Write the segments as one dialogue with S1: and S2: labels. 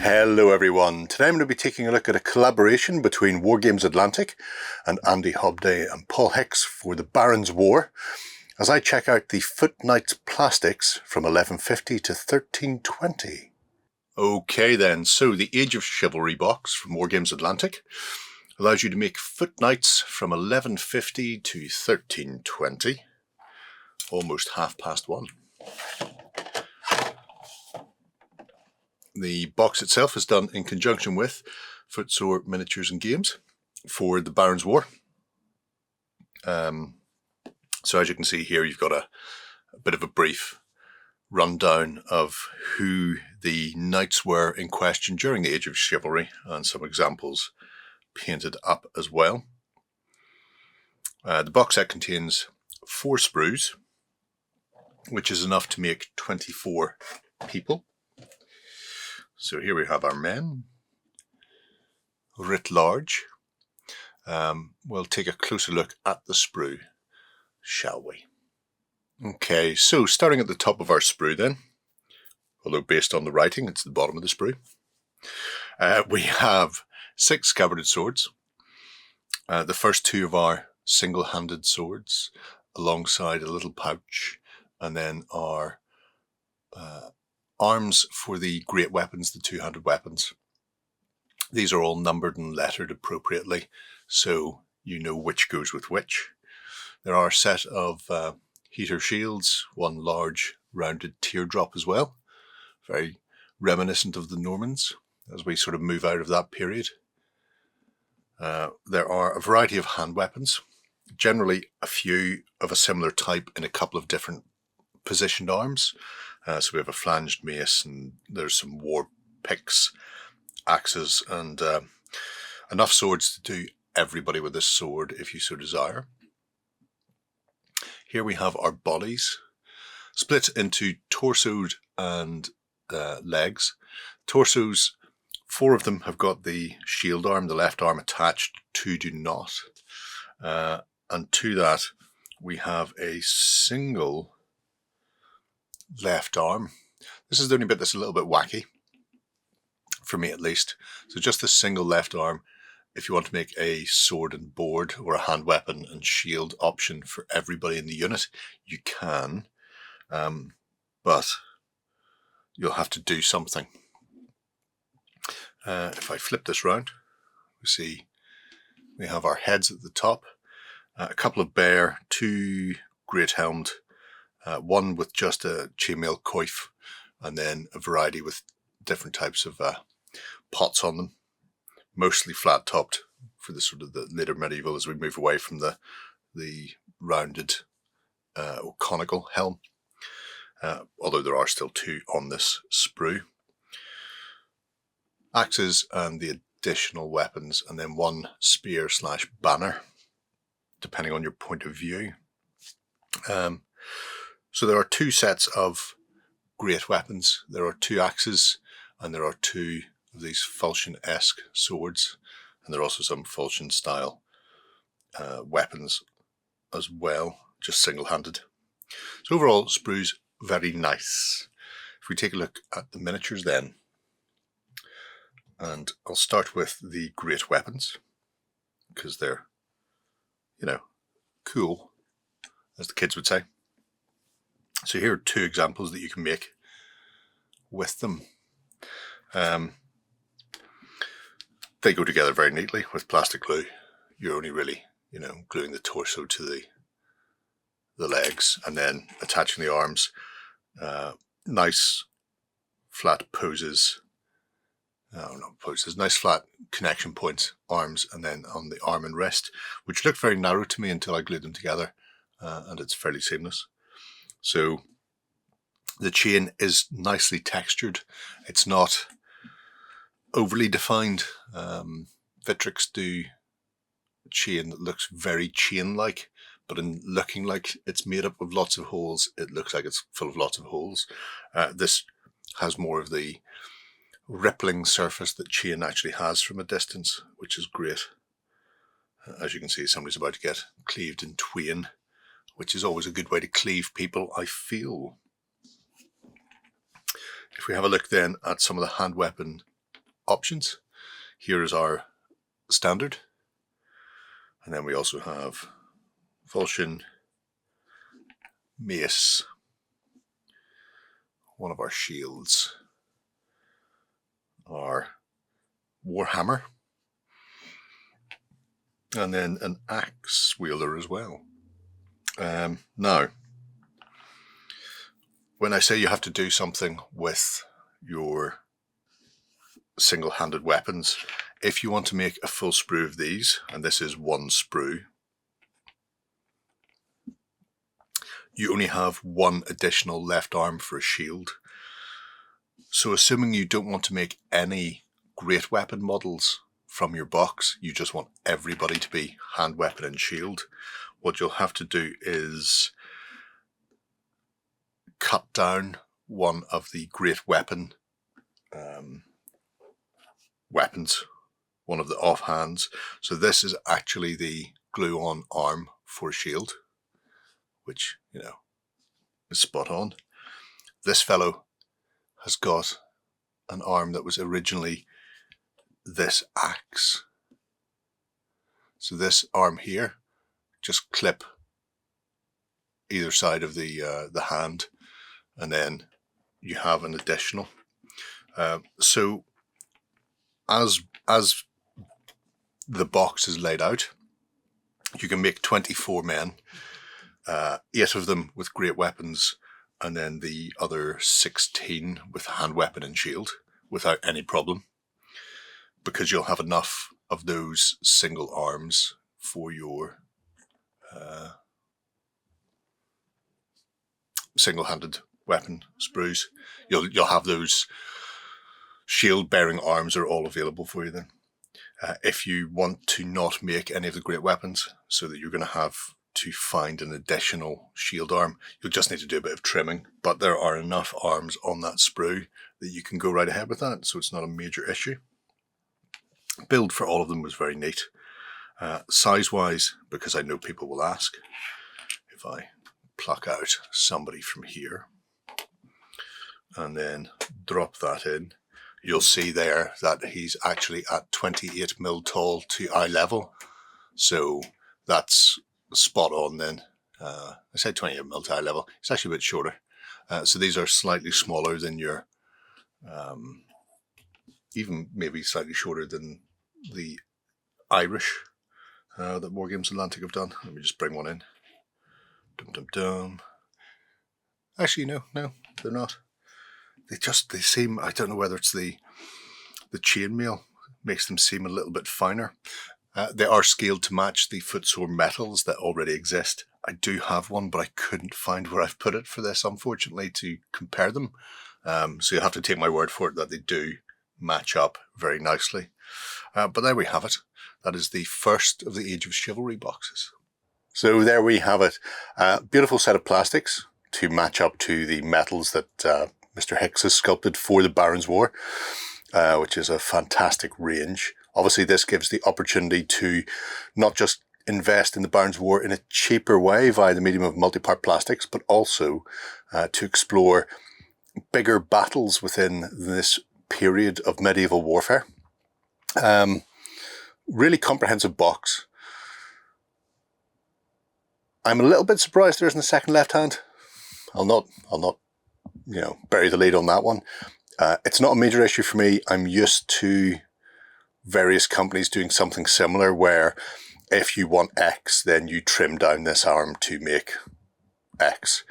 S1: Hello everyone, today I'm going to be taking a look at a collaboration between Wargames Atlantic and Andy Hobday and Paul Hicks for the Barons War, as I check out the Foot Knights plastics from 1150 to 1320. Okay then, so the Age of Chivalry box from Wargames Atlantic allows you to make Foot Knights from 1150 to 1320, almost 1:30. The box itself is done in conjunction with Footsore Miniatures and Games for the Barons War. So as you can see here, you've got a bit of a brief rundown of who the knights were in question during the Age of Chivalry, and some examples painted up as well. The box set contains 4 sprues, which is enough to make 24 people. So here we have our men, writ large. We'll take a closer look at the sprue, shall we? Okay, so starting at the top of our sprue then, although based on the writing, it's the bottom of the sprue. We have 6 scabbarded swords. The first 2 of our single-handed swords, alongside a little pouch, and then our arms for the great weapons, the 2-handed weapons. These are all numbered and lettered appropriately, so you know which goes with which. There are a set of heater shields, 1 large rounded teardrop as well, very reminiscent of the Normans as we sort of move out of that period. There are a variety of hand weapons, generally a few of a similar type in a couple of different positioned arms. So we have a flanged mace, and there's some war picks, axes, and enough swords to do everybody with this sword if you so desire. Here we have our bodies, split into torsos and legs. Torsos, 4 of them have got the shield arm, the left arm attached, 2 do not. And to that we have a single left arm. This is the only bit that's a little bit wacky, for me at least. So just the single left arm, if you want to make a sword and board or a hand weapon and shield option for everybody in the unit, you can, but you'll have to do something. If I flip this round, we see we have our heads at the top, a couple of bear, 2 great helmed, 1 with just a chainmail coif, and then a variety with different types of pots on them, mostly flat topped for the sort of the later medieval as we move away from the rounded or conical helm, although there are still 2 on this sprue. Axes and the additional weapons, and then 1 spear / banner, depending on your point of view. So there are 2 sets of great weapons. There are 2 axes, and there are 2 of these falchion-esque swords, and there are also some falchion-style weapons as well, just single-handed. So overall, sprue's very nice. If we take a look at the miniatures then, and I'll start with the great weapons, because they're, cool, as the kids would say. So here are 2 examples that you can make with them. They go together very neatly with plastic glue. You're only really, gluing the torso to the legs and then attaching the arms. Nice flat poses. Not poses, nice flat connection points, arms, and then on the arm and wrist, which looked very narrow to me until I glued them together, and it's fairly seamless. So the chain is nicely textured. It's not overly defined. Victrix do a chain that looks very chain-like, but in looking like it's made up of lots of holes, it looks like it's full of lots of holes. This has more of the rippling surface that chain actually has from a distance, which is great. As you can see, somebody's about to get cleaved in twain, which is always a good way to cleave people, I feel. If we have a look then at some of the hand weapon options. Here is our standard, and then we also have falchion, mace, one of our shields, our warhammer, and then an axe wielder as well. Now, when I say you have to do something with your single-handed weapons, if you want to make a full sprue of these, and this is one sprue, you only have one additional left arm for a shield. So assuming you don't want to make any great weapon models from your box, you just want everybody to be hand weapon and shield, what you'll have to do is cut down one of the great weapon weapons, one of the offhands. So this is actually the glue-on arm for a shield, which, you know, is spot on. This fellow has got an arm that was originally this axe. So this arm here, just clip either side of the hand, and then you have an additional. So as the box is laid out, you can make 24 men, 8 of them with great weapons, and then the other 16 with hand weapon and shield without any problem, because you'll have enough of those single arms for your single-handed weapon sprues. You'll have those shield-bearing arms are all available for you then. If you want to not make any of the great weapons, so that you're going to have to find an additional shield arm, you'll just need to do a bit of trimming, but there are enough arms on that sprue that you can go right ahead with that, so it's not a major issue. Build for all of them was very neat. Size-wise, because I know people will ask, if I pluck out somebody from here and then drop that in, you'll see there that he's actually at 28 mil tall to eye level. So that's spot on then. I said 28 mil to eye level. It's actually a bit shorter. So these are slightly smaller than your, even maybe slightly shorter than the Irish that Wargames Atlantic have done. Let me just bring one in. Dum dum dum. Actually, no, they're not. They seem, I don't know whether it's the chainmail makes them seem a little bit finer. They are scaled to match the Footsore metals that already exist. I do have one, but I couldn't find where I've put it for this, unfortunately, to compare them. So you'll have to take my word for it that they do match up very nicely. But there we have it. That is the first of the Age of Chivalry boxes. So there we have it. Beautiful set of plastics to match up to the metals that Mr. Hicks has sculpted for the Baron's War, which is a fantastic range. Obviously, this gives the opportunity to not just invest in the Baron's War in a cheaper way via the medium of multi-part plastics, but also to explore bigger battles within this period of medieval warfare. Really comprehensive box. I'm a little bit surprised there isn't a second left hand. I'll not, bury the lead on that one. It's not a major issue for me. I'm used to various companies doing something similar where if you want X, then you trim down this arm to make X.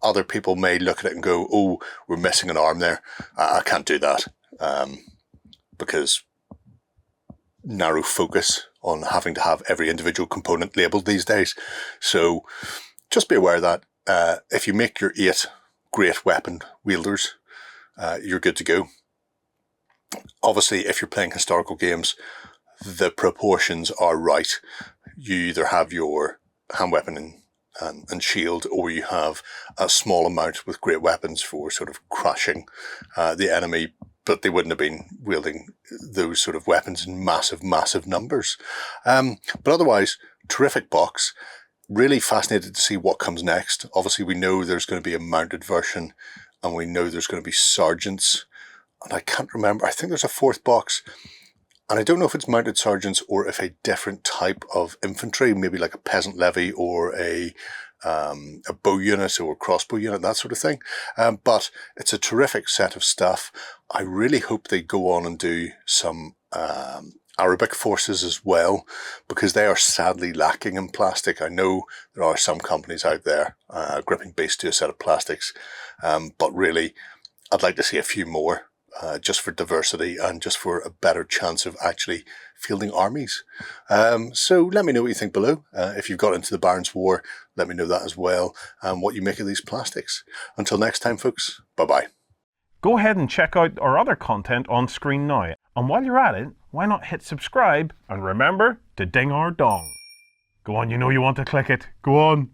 S1: Other people may look at it and go, oh, we're missing an arm there. I can't do that because narrow focus on having to have every individual component labelled these days. So just be aware that if you make your 8 great weapon wielders, you're good to go. Obviously, if you're playing historical games, the proportions are right. You either have your hand weapon and shield, or you have a small amount with great weapons for sort of crushing the enemy, but they wouldn't have been wielding those sort of weapons in massive, massive numbers. But otherwise, terrific box. Really fascinated to see what comes next. Obviously, we know there's going to be a mounted version, and we know there's going to be sergeants. and I can't remember. I think there's a fourth box, and I don't know if it's mounted sergeants or if a different type of infantry, maybe like a peasant levy or a bow unit or a crossbow unit, that sort of thing. But it's a terrific set of stuff. I really hope they go on and do some Arabic forces as well, because they are sadly lacking in plastic. I know there are some companies out there gripping base to a set of plastics, but really I'd like to see a few more, just for diversity and just for a better chance of actually fielding armies. So let me know what you think below. If you've got into the Barons War, let me know that as well, and what you make of these plastics. Until next time, folks, bye-bye.
S2: Go ahead and check out our other content on screen now. And while you're at it, why not hit subscribe and remember to ding our dong. Go on, you know you want to click it. Go on.